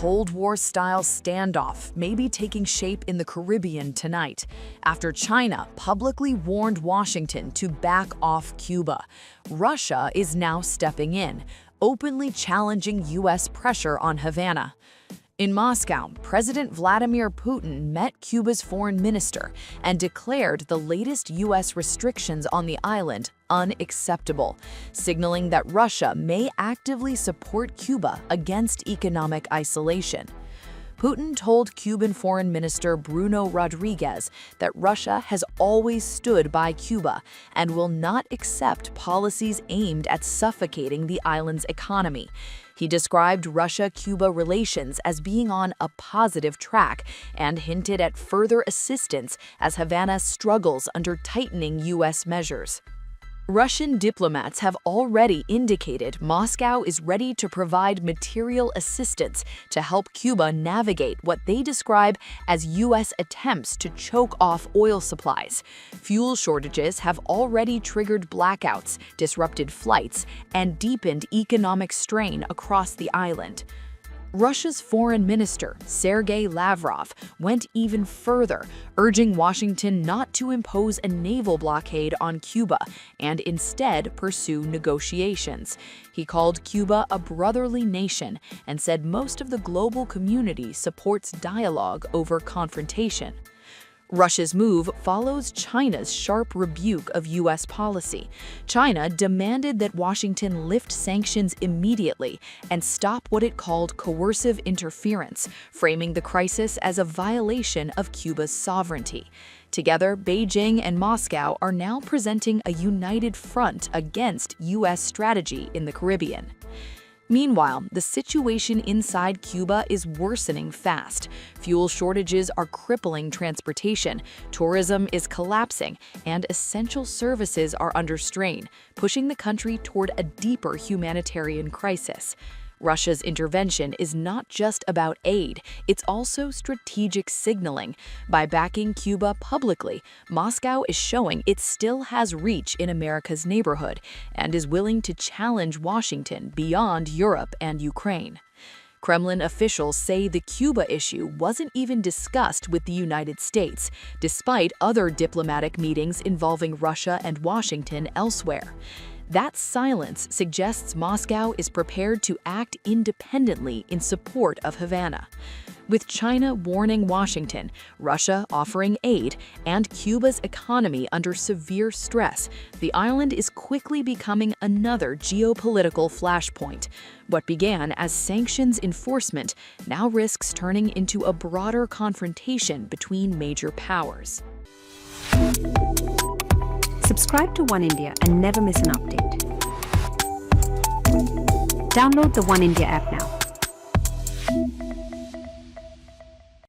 Cold War-style standoff may be taking shape in the Caribbean tonight, after China publicly warned Washington to back off Cuba. Russia is now stepping in, openly challenging U.S. pressure on Havana. In Moscow, President Vladimir Putin met Cuba's foreign minister and declared the latest U.S. restrictions on the island unacceptable, signaling that Russia may actively support Cuba against economic isolation. Putin told Cuban Foreign Minister Bruno Rodriguez that Russia has always stood by Cuba and will not accept policies aimed at suffocating the island's economy. He described Russia-Cuba relations as being on a positive track and hinted at further assistance as Havana struggles under tightening U.S. measures. Russian diplomats have already indicated Moscow is ready to provide material assistance to help Cuba navigate what they describe as U.S. attempts to choke off oil supplies. Fuel shortages have already triggered blackouts, disrupted flights, and deepened economic strain across the island. Russia's foreign minister, Sergei Lavrov, went even further, urging Washington not to impose a naval blockade on Cuba and instead pursue negotiations. He called Cuba a brotherly nation and said most of the global community supports dialogue over confrontation. Russia's move follows China's sharp rebuke of U.S. policy. China demanded that Washington lift sanctions immediately and stop what it called coercive interference, framing the crisis as a violation of Cuba's sovereignty. Together, Beijing and Moscow are now presenting a united front against U.S. strategy in the Caribbean. Meanwhile, the situation inside Cuba is worsening fast. Fuel shortages are crippling transportation, tourism is collapsing, and essential services are under strain, pushing the country toward a deeper humanitarian crisis. Russia's intervention is not just about aid, it's also strategic signaling. By backing Cuba publicly, Moscow is showing it still has reach in America's neighborhood and is willing to challenge Washington beyond Europe and Ukraine. Kremlin officials say the Cuba issue wasn't even discussed with the United States, despite other diplomatic meetings involving Russia and Washington elsewhere. That silence suggests Moscow is prepared to act independently in support of Havana. With China warning Washington, Russia offering aid, and Cuba's economy under severe stress, the island is quickly becoming another geopolitical flashpoint. What began as sanctions enforcement now risks turning into a broader confrontation between major powers. Subscribe to One India and never miss an update. Download the One India app now.